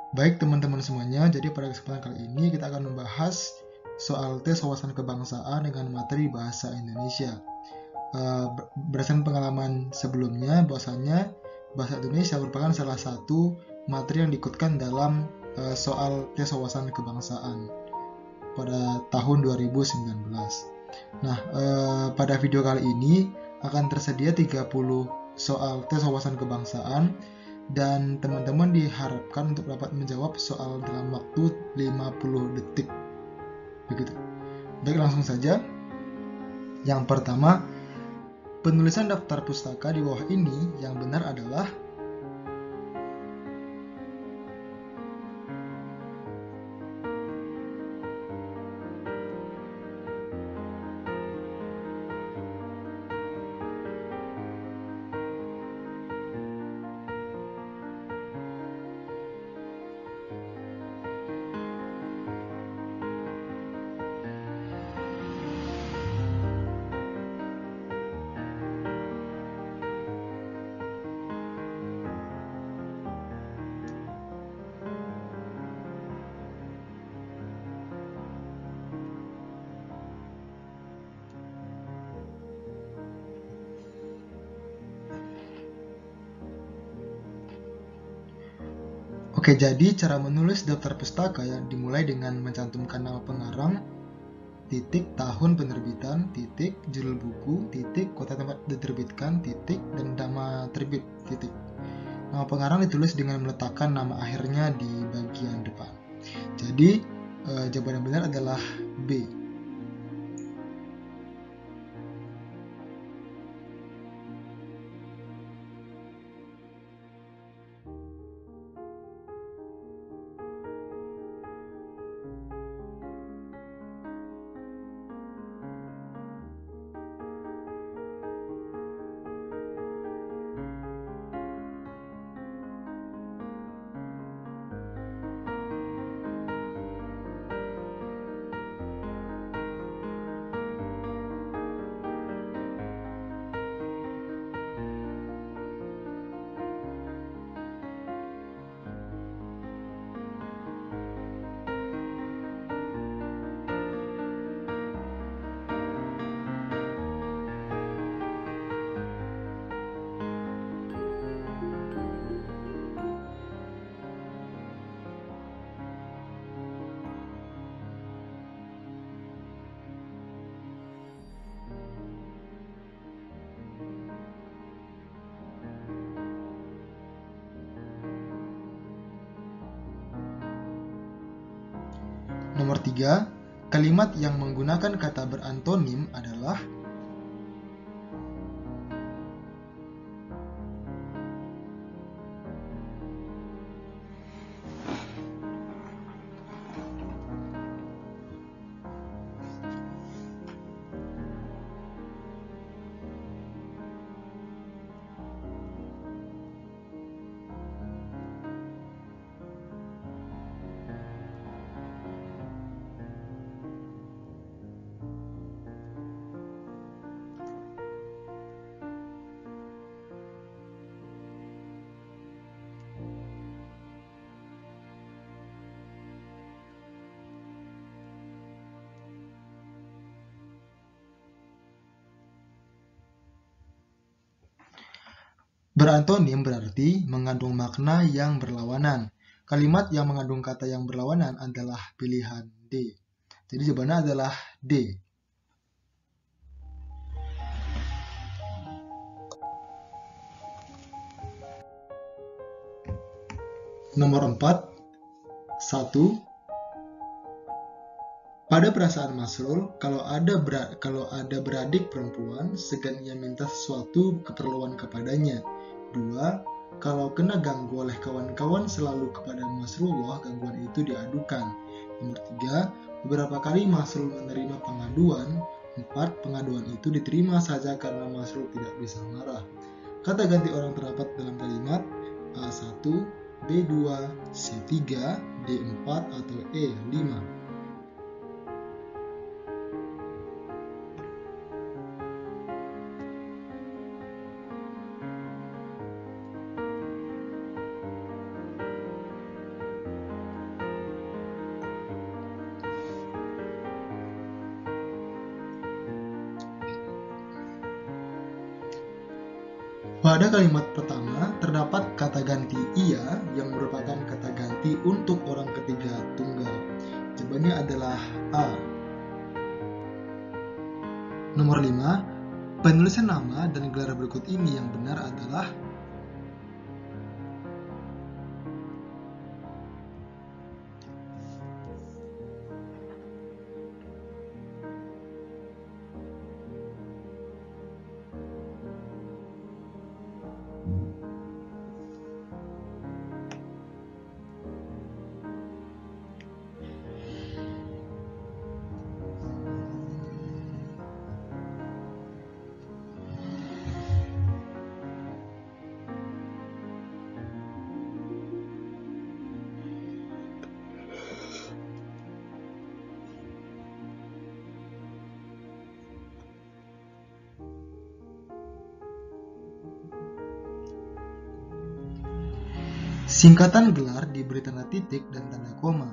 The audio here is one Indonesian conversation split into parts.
Baik teman-teman semuanya, jadi pada kesempatan kali ini kita akan membahas soal tes wawasan kebangsaan dengan materi bahasa Indonesia. Berdasarkan pengalaman sebelumnya, bahwasanya bahasa Indonesia merupakan salah satu materi yang diikutkan dalam soal tes wawasan kebangsaan pada tahun 2019. Nah, pada video kali ini akan tersedia 30 soal tes wawasan kebangsaan dan teman-teman diharapkan untuk dapat menjawab soal dalam waktu 50 detik. Begitu. Baik, langsung saja. Yang pertama, penulisan daftar pustaka di bawah ini yang benar adalah Oke, jadi cara menulis daftar pustaka yang dimulai dengan mencantumkan nama pengarang, titik, tahun penerbitan, titik, judul buku, titik, kota tempat diterbitkan, titik, dan nama terbit, titik. Nama pengarang ditulis dengan meletakkan nama akhirnya di bagian depan. Jadi, jawaban yang benar adalah B. Nomor 3, kalimat yang menggunakan kata berantonim adalah berantonim berarti mengandung makna yang berlawanan. Kalimat yang mengandung kata yang berlawanan adalah pilihan D. Jadi jawabannya adalah D. Nomor 4, 1. Pada perasaan Masrul, kalau ada beradik perempuan, segan ia minta sesuatu keperluan kepadanya. 2. Kalau kena ganggu oleh kawan-kawan, selalu kepada Masrullah gangguan itu diadukan. Nomor 3. Beberapa kali Masrul menerima pengaduan. 4. Pengaduan itu diterima saja karena Masrul tidak bisa marah. Kata ganti orang terdapat dalam kalimat A1, B2, C3, D4, atau E5. Pada kalimat pertama, terdapat kata ganti ia yang merupakan kata ganti untuk orang ketiga tunggal. Jawabannya adalah A. Nomor 5, penulisan nama dan gelar berikut ini yang benar adalah singkatan gelar diberi tanda titik dan tanda koma,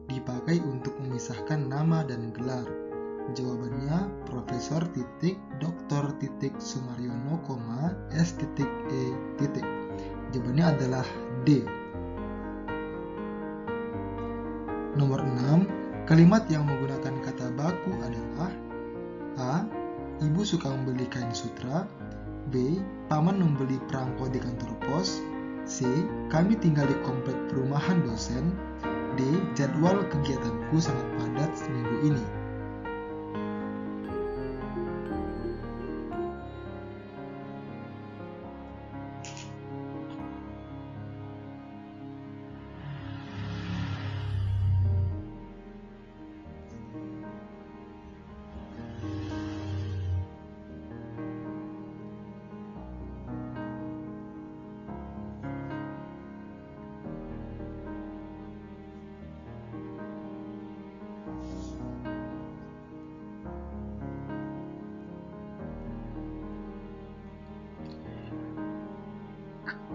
dipakai untuk memisahkan nama dan gelar. Jawabannya Profesor Dr. Sumaryono, S.E. Jawabannya adalah D. Nomor 6, kalimat yang menggunakan kata baku adalah A. Ibu suka membeli kain sutra. B. Paman membeli perangko di kantor pos. C. Kami tinggal di komplek perumahan dosen. D. Jadwal kegiatanku sangat padat seminggu ini.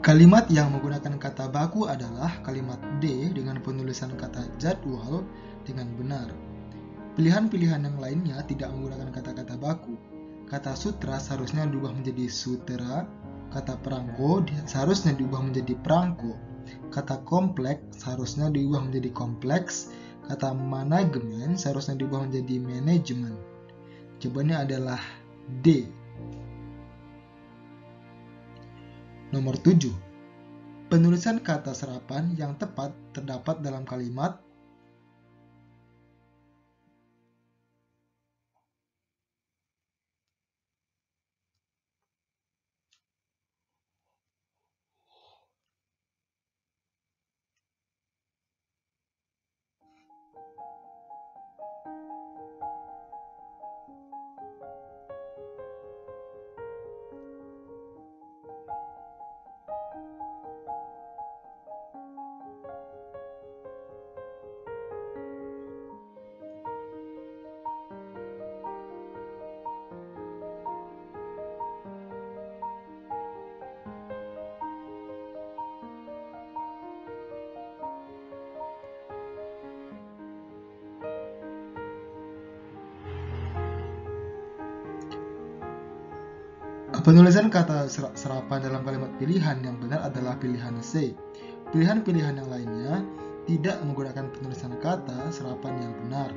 Kalimat yang menggunakan kata baku adalah kalimat D dengan penulisan kata jadwal dengan benar. Pilihan-pilihan yang lainnya tidak menggunakan kata-kata baku. Kata sutra seharusnya diubah menjadi sutera, kata perangko seharusnya diubah menjadi perangko, kata kompleks seharusnya diubah menjadi kompleks, kata manajemen seharusnya diubah menjadi manajemen. Jawabannya adalah D. Nomor 7. Penulisan kata serapan yang tepat terdapat dalam kalimat penulisan kata serapan dalam kalimat pilihan yang benar adalah pilihan C. Pilihan-pilihan yang lainnya tidak menggunakan penulisan kata serapan yang benar.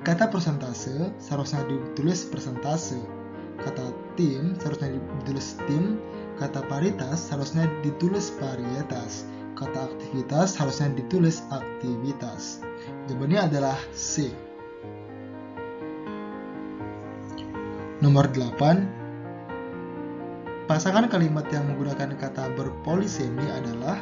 Kata persentase seharusnya ditulis persentase. Kata tim seharusnya ditulis tim. Kata paritas seharusnya ditulis parietas. Kata aktivitas harusnya ditulis aktivitas. Jawabannya adalah C. Nomor 8. Pasangan kalimat yang menggunakan kata berpolisemi adalah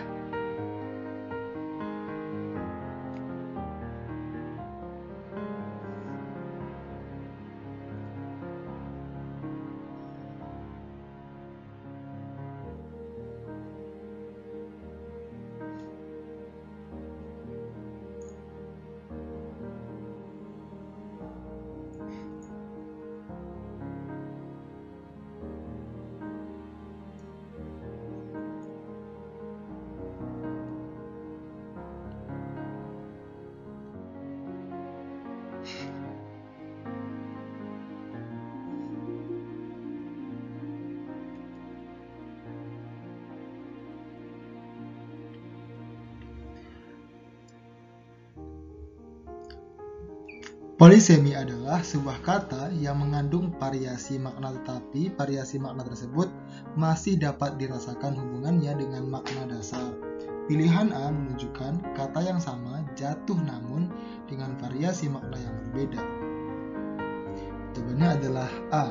Polisemi adalah sebuah kata yang mengandung variasi makna, tetapi variasi makna tersebut masih dapat dirasakan hubungannya dengan makna dasar. Pilihan A menunjukkan kata yang sama jatuh namun dengan variasi makna yang berbeda. Jawabannya adalah A.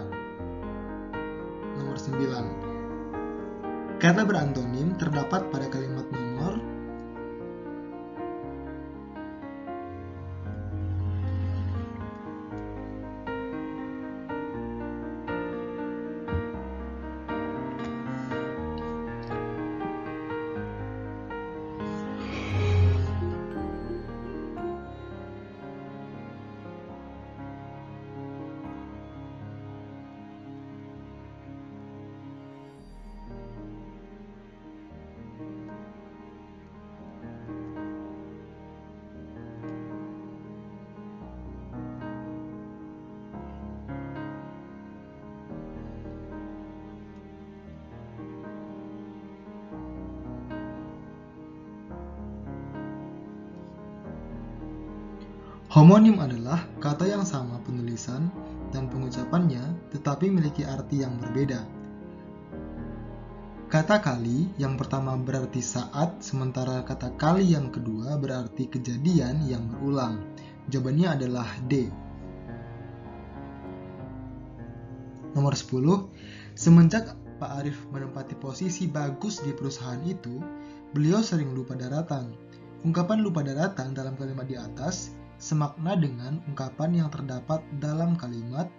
Nomor 9. Kata berantonim terdapat pada kalimat nomor homonim adalah kata yang sama penulisan dan pengucapannya tetapi memiliki arti yang berbeda. Kata kali yang pertama berarti saat, sementara kata kali yang kedua berarti kejadian yang berulang. Jawabannya adalah D. Nomor 10. Semenjak Pak Arief menempati posisi bagus di perusahaan itu, beliau sering lupa daratan. Ungkapan lupa daratan dalam kalimat di atas semakna dengan ungkapan yang terdapat dalam kalimat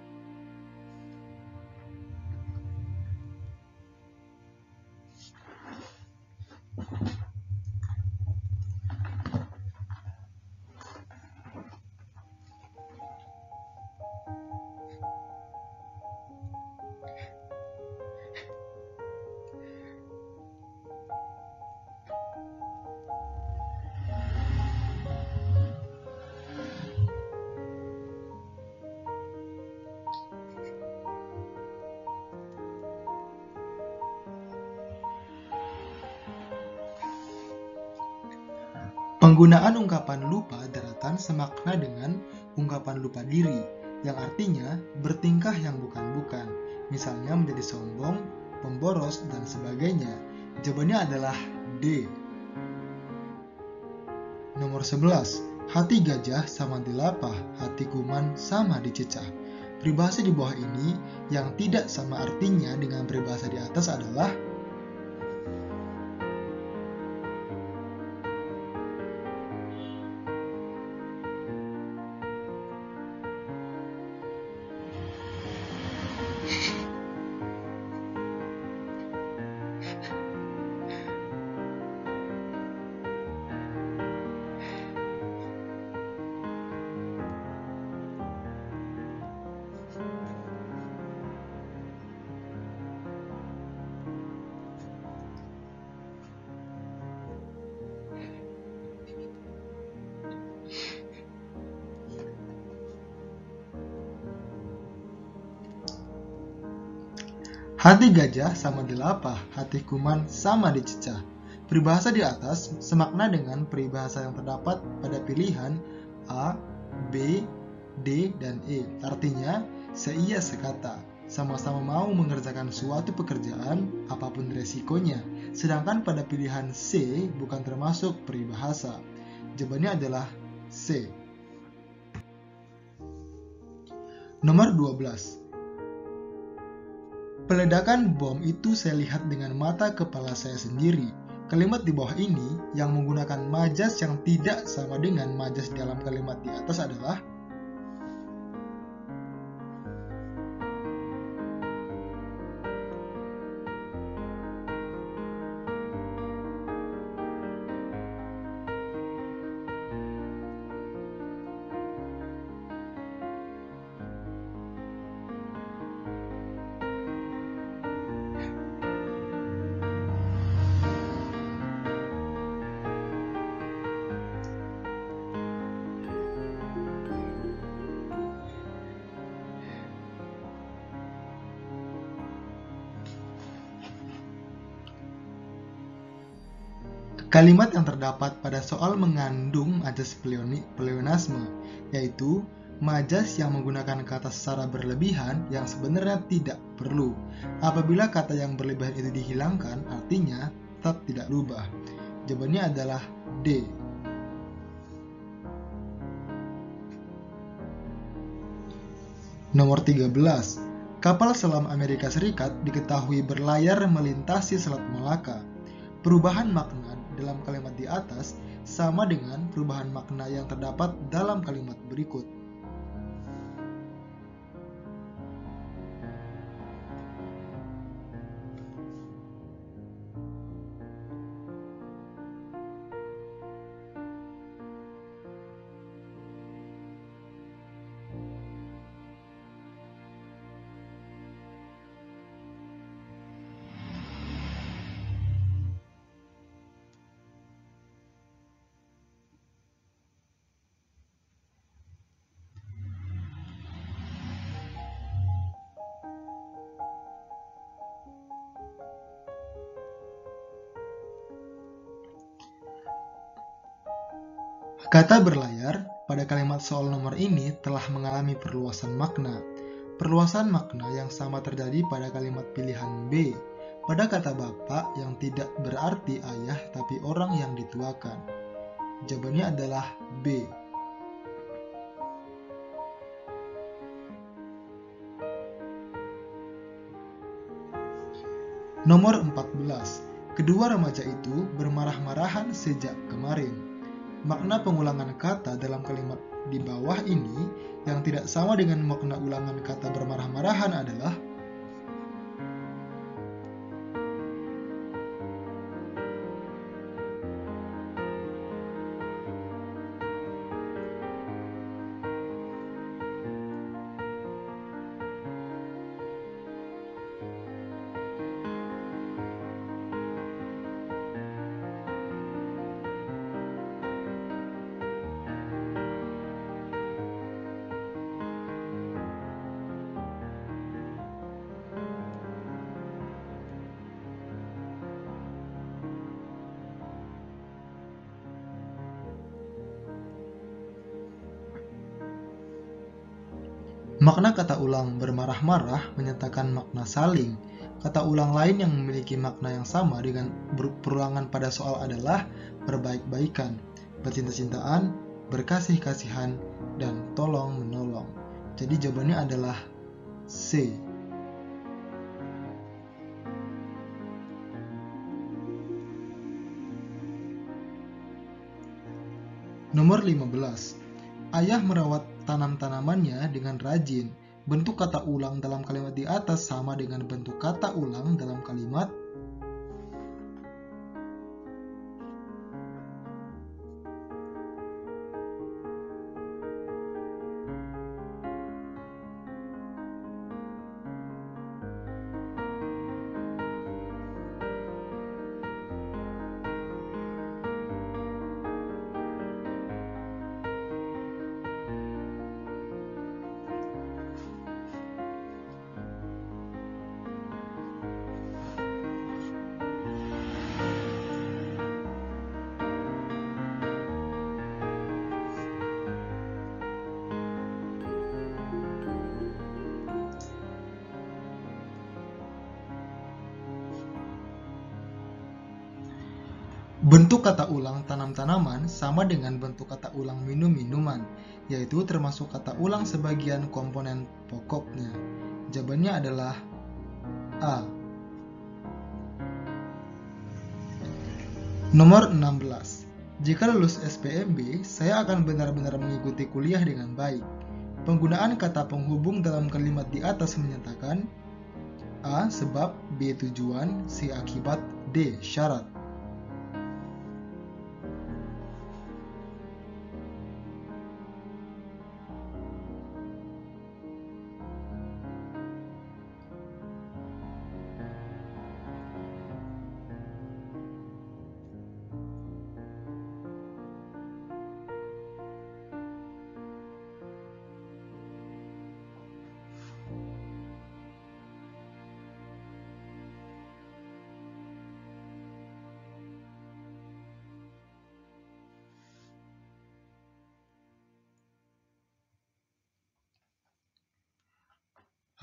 penggunaan ungkapan lupa daratan semakna dengan ungkapan lupa diri, yang artinya bertingkah yang bukan-bukan, misalnya menjadi sombong, pemboros, dan sebagainya. Jawabannya adalah D. Nomor 11. Hati gajah sama dilapah, hati kuman sama dicecah. Peribahasa di bawah ini yang tidak sama artinya dengan peribahasa di atas adalah hati gajah sama dilapah, hati kuman sama dicecah. Peribahasa di atas semakna dengan peribahasa yang terdapat pada pilihan A, B, D, dan E. Artinya, seia sekata, sama-sama mau mengerjakan suatu pekerjaan apapun resikonya. Sedangkan pada pilihan C bukan termasuk peribahasa. Jawabannya adalah C. Nomor 12. Peledakan bom itu saya lihat dengan mata kepala saya sendiri. Kalimat di bawah ini yang menggunakan majas yang tidak sama dengan majas dalam kalimat di atas adalah kalimat yang terdapat pada soal mengandung ajas pleonasme, yaitu Majas yang menggunakan kata secara berlebihan yang sebenarnya tidak perlu. Apabila kata yang berlebihan itu dihilangkan, artinya tetap tidak berubah. Jawabannya adalah D. Nomor 13. Kapal selam Amerika Serikat diketahui berlayar melintasi Selat Malaka. Perubahan makna dalam kalimat di atas sama dengan perubahan makna yang terdapat dalam kalimat berikut. Kata berlayar pada kalimat soal nomor ini telah mengalami perluasan makna. Perluasan makna yang sama terjadi pada kalimat pilihan B, pada kata bapak yang tidak berarti ayah tapi orang yang dituakan. Jawabannya adalah B. Nomor 14. Kedua remaja itu bermarah-marahan sejak kemarin. Makna pengulangan kata dalam kalimat di bawah ini yang tidak sama dengan makna ulangan kata bermarah-marahan adalah makna kata ulang bermarah-marah menyatakan makna saling. Kata ulang lain yang memiliki makna yang sama dengan perulangan pada soal adalah berbaik-baikan, bercinta-cintaan, berkasih-kasihan, dan tolong-menolong. Jadi jawabannya adalah C. Nomor 15. Ayah merawat tanam-tanamannya dengan rajin. Bentuk kata ulang dalam kalimat di atas sama dengan bentuk kata ulang dalam kalimat bentuk kata ulang tanam-tanaman sama dengan bentuk kata ulang minum-minuman, yaitu termasuk kata ulang sebagian komponen pokoknya. Jawabannya adalah A. Nomor 16. Jika lulus SPMB, saya akan benar-benar mengikuti kuliah dengan baik. Penggunaan kata penghubung dalam kalimat di atas menyatakan A. Sebab, B. Tujuan, C. Akibat, D. Syarat.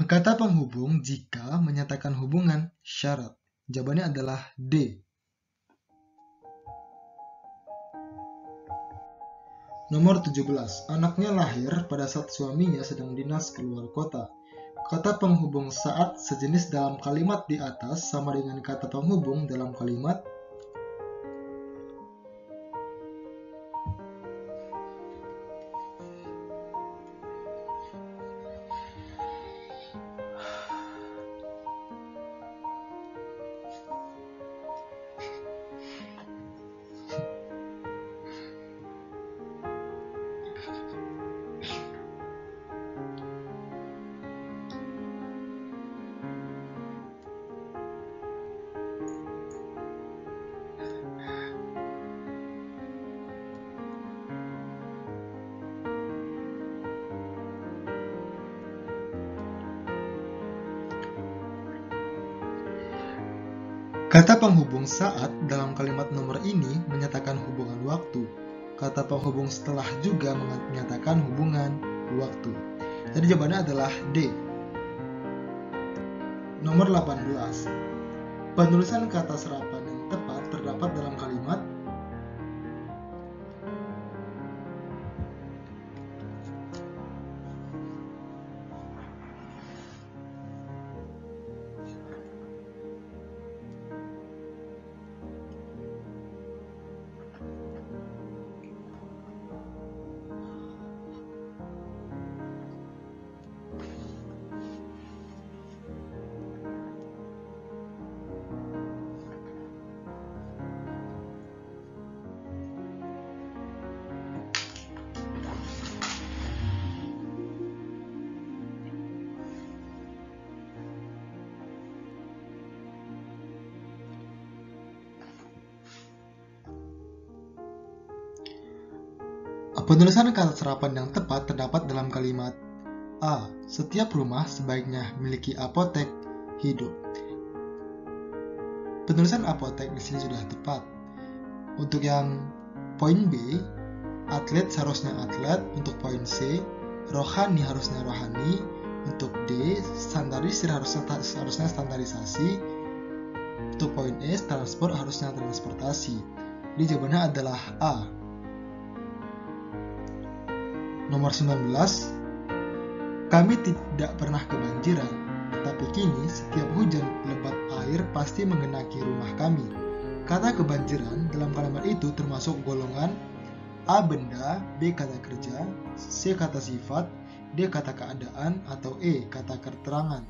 Kata penghubung jika menyatakan hubungan syarat. Jawabannya adalah D. Nomor 17. Anaknya lahir pada saat suaminya sedang dinas keluar kota. Kata penghubung saat sejenis dalam kalimat di atas sama dengan kata penghubung dalam kalimat kata penghubung saat dalam kalimat nomor ini menyatakan hubungan waktu. Kata penghubung setelah juga menyatakan hubungan waktu. Jadi jawabannya adalah D. Nomor 18. Penulisan kata serapan yang tepat terdapat dalam kalimat penulisan kata serapan yang tepat terdapat dalam kalimat A. Setiap rumah sebaiknya memiliki apotek hidup. Penulisan apotek di sini sudah tepat. Untuk yang poin B, atlet seharusnya atlet. Untuk poin C, rohani harusnya rohani. Untuk D, standarisir harusnya standarisasi. Untuk poin E, transport harusnya transportasi. Jadi jawabannya adalah A. Nomor 19. Kami tidak pernah kebanjiran, tetapi kini setiap hujan lebat air pasti mengenaki rumah kami. Kata kebanjiran dalam kalimat itu termasuk golongan A. Benda, B. Kata kerja, C. Kata sifat, D. Kata keadaan, atau E. Kata keterangan.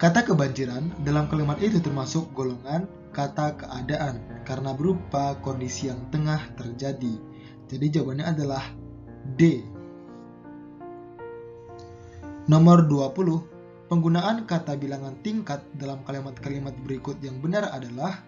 Kata kebanjiran dalam kalimat itu termasuk golongan kata keadaan karena berupa kondisi yang tengah terjadi. Jadi jawabannya adalah D. Nomor 20. Penggunaan kata bilangan tingkat dalam kalimat-kalimat berikut yang benar adalah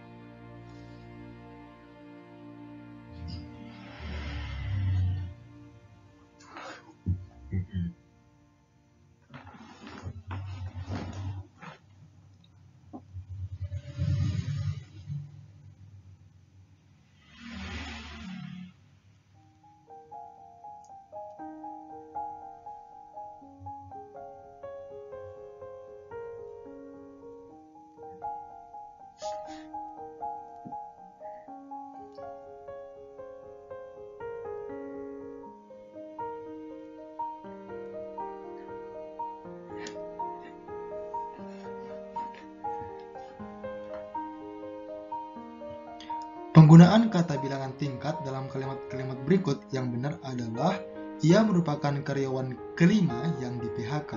penggunaan kata bilangan tingkat dalam kalimat-kalimat berikut yang benar adalah ia merupakan karyawan kelima yang di PHK.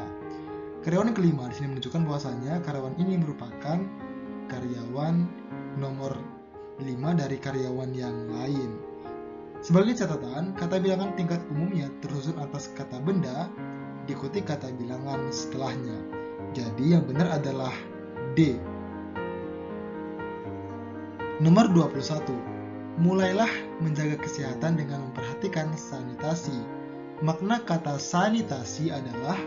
Karyawan kelima di sini menunjukkan bahwasanya karyawan ini merupakan karyawan nomor 5 dari karyawan yang lain. Sebagai catatan, kata bilangan tingkat umumnya tersusun atas kata benda, diikuti kata bilangan setelahnya. Jadi yang benar adalah D. Nomor 21. Mulailah menjaga kesehatan dengan memperhatikan sanitasi. Makna kata sanitasi adalah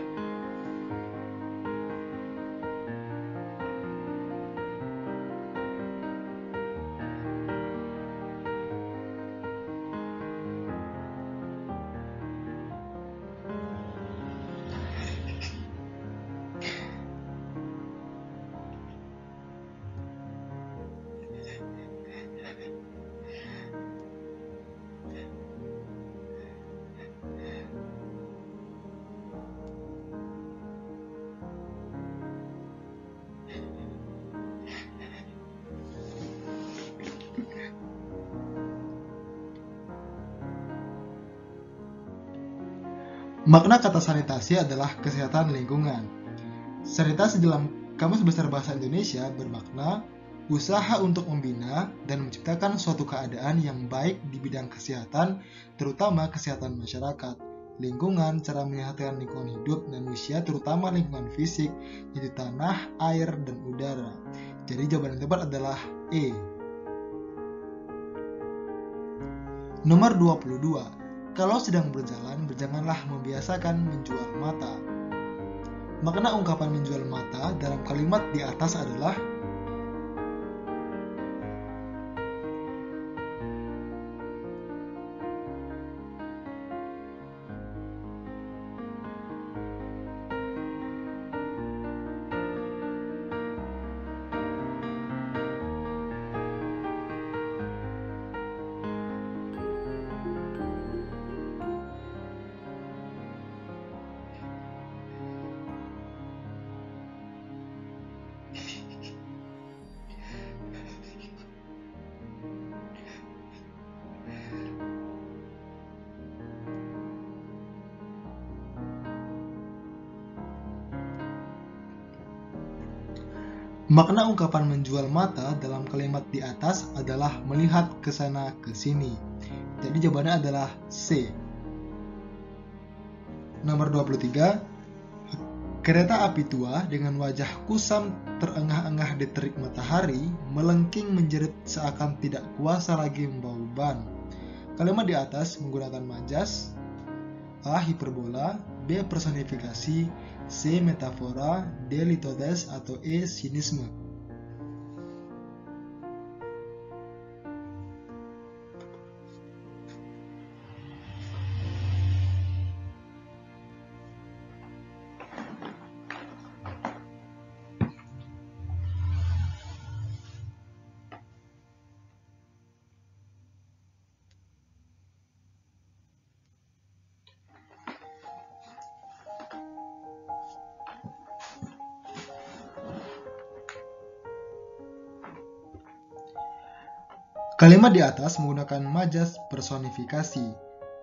makna kata sanitasi adalah kesehatan lingkungan. Sanitasi dalam Kamus Besar Bahasa Indonesia bermakna usaha untuk membina dan menciptakan suatu keadaan yang baik di bidang kesehatan, terutama kesehatan masyarakat, lingkungan, cara menyehatkan lingkungan hidup manusia, terutama lingkungan fisik, yaitu tanah, air, dan udara. Jadi jawaban yang tepat adalah E. Nomor 22. Kalau sedang berjalan, janganlah membiasakan menjual mata. Makna ungkapan menjual mata dalam kalimat di atas adalah makna ungkapan menjual mata dalam kalimat di atas adalah melihat ke sana ke sini. Jadi jawabannya adalah C. Nomor 23. Kereta api tua dengan wajah kusam terengah-engah di terik matahari melengking menjerit seakan tidak kuasa lagi membawa beban. Kalimat di atas menggunakan majas, A. Hiperbola, B. Personifikasi, C. Metafora, D. Litotes, atau E. Sinisme. Kalimat di atas menggunakan majas personifikasi.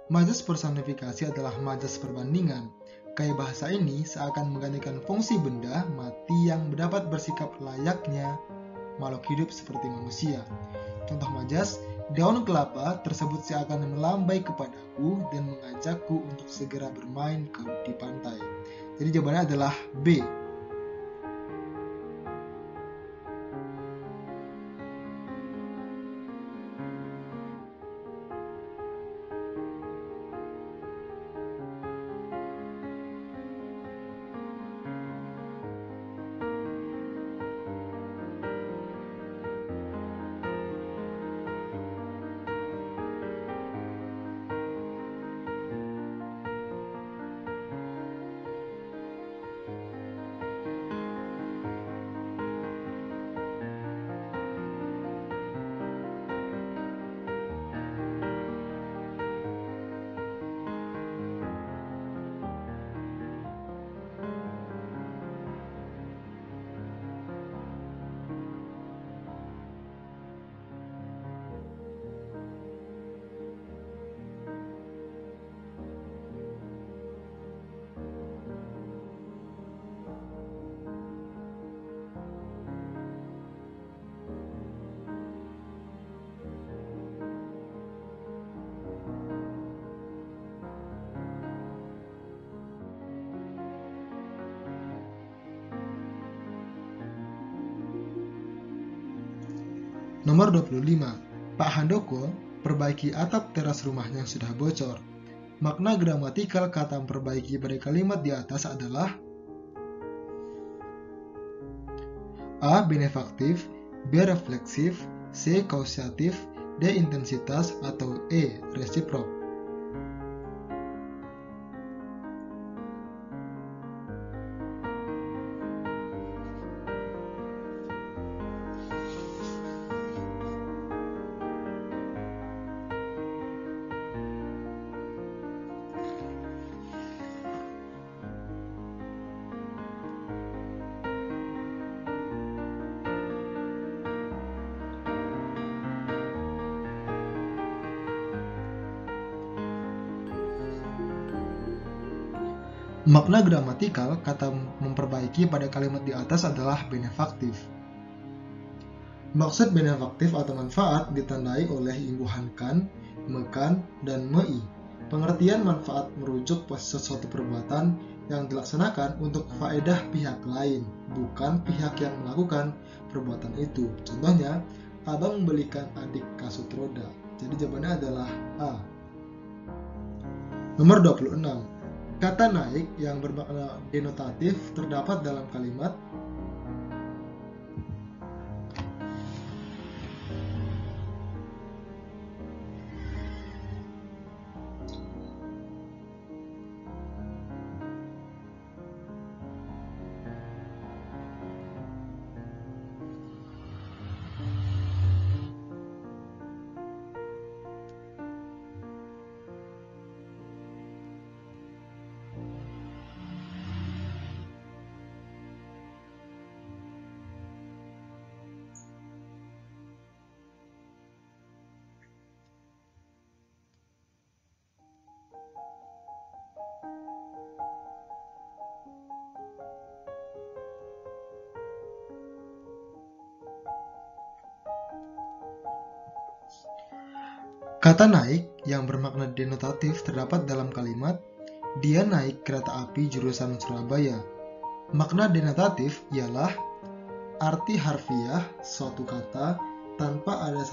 Majas personifikasi adalah majas perbandingan. Gaya bahasa ini seakan menggantikan fungsi benda mati yang dapat bersikap layaknya makhluk hidup seperti manusia. Contoh majas, daun kelapa tersebut seakan melambai kepadaku dan mengajakku untuk segera bermain di pantai. Jadi jawabannya adalah B. Nomor 25. Pak Handoko perbaiki atap teras rumahnya yang sudah bocor. Makna gramatikal kata memperbaiki pada kalimat di atas adalah A. Benefaktif, B. Refleksif, C. Kausatif, D. Intensitas, atau E. Resiprok. Makna gramatikal kata memperbaiki pada kalimat di atas adalah benefaktif. Maksud benefaktif atau manfaat ditandai oleh imbuhan kan, mekan, dan mei. Pengertian manfaat merujuk pada sesuatu perbuatan yang dilaksanakan untuk faedah pihak lain, bukan pihak yang melakukan perbuatan itu. Contohnya, abang membelikan adik kasut roda. Jadi jawabannya adalah A. Nomor 26. Kata naik yang bermakna denotatif terdapat dalam kalimat kata naik yang bermakna denotatif terdapat dalam kalimat dia naik kereta api jurusan Surabaya. Makna denotatif ialah arti harfiah suatu kata tanpa ada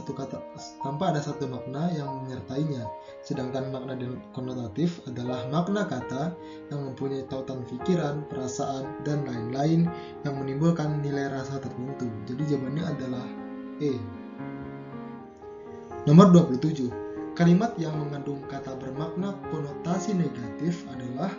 satu makna yang menyertainya. Sedangkan makna konotatif adalah makna kata yang mempunyai tautan pikiran, perasaan, dan lain-lain yang menimbulkan nilai rasa tertentu. Jadi jawabannya adalah E. Nomor 27. Kalimat yang mengandung kata bermakna konotasi negatif adalah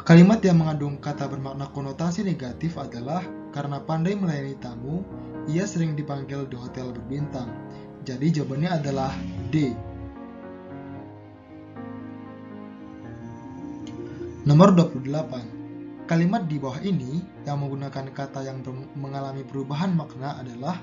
kalimat yang mengandung kata bermakna konotasi negatif adalah karena pandai melayani tamu, ia sering dipanggil di hotel berbintang. Jadi jawabannya adalah D. Nomor 28. Kalimat di bawah ini yang menggunakan kata yang mengalami perubahan makna adalah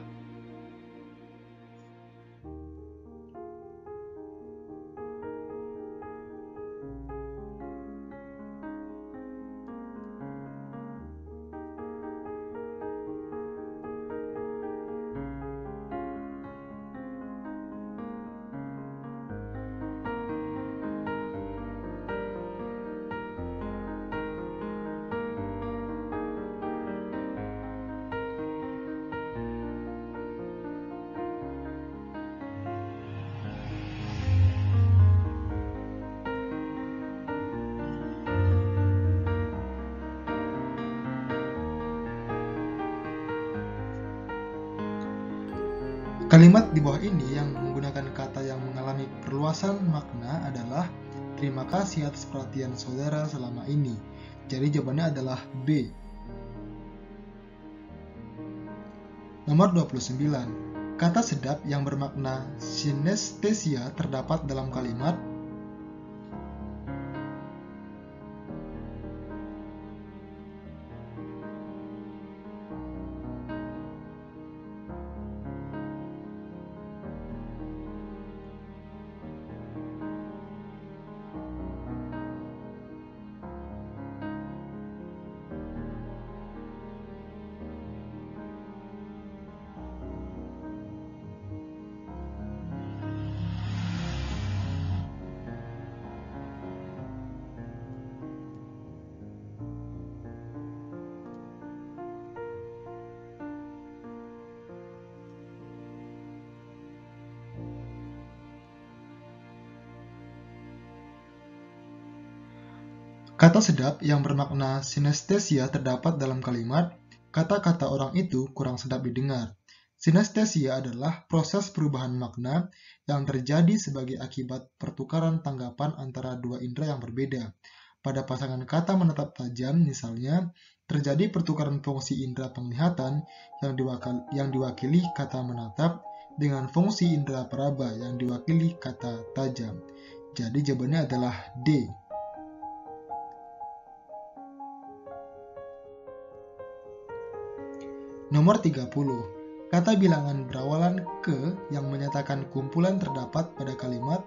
kalimat di bawah ini yang menggunakan kata yang mengalami perluasan makna adalah terima kasih atas perhatian saudara selama ini. Jadi jawabannya adalah B. Nomor 29. Kata sedap yang bermakna sinestesia terdapat dalam kalimat kata sedap yang bermakna sinestesia terdapat dalam kalimat kata-kata orang itu kurang sedap didengar. Sinestesia adalah proses perubahan makna yang terjadi sebagai akibat pertukaran tanggapan antara dua indera yang berbeda. Pada pasangan kata menatap tajam, misalnya, terjadi pertukaran fungsi indera penglihatan yang diwakili kata menatap dengan fungsi indera peraba yang diwakili kata tajam. Jadi jawabannya adalah D. Nomor 30. Kata bilangan berawalan ke yang menyatakan kumpulan terdapat pada kalimat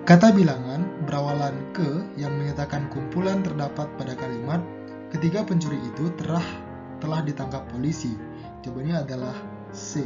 kata bilangan berawalan ke yang menyatakan kumpulan terdapat pada kalimat ketiga pencuri itu telah ditangkap polisi. Jawabannya adalah C.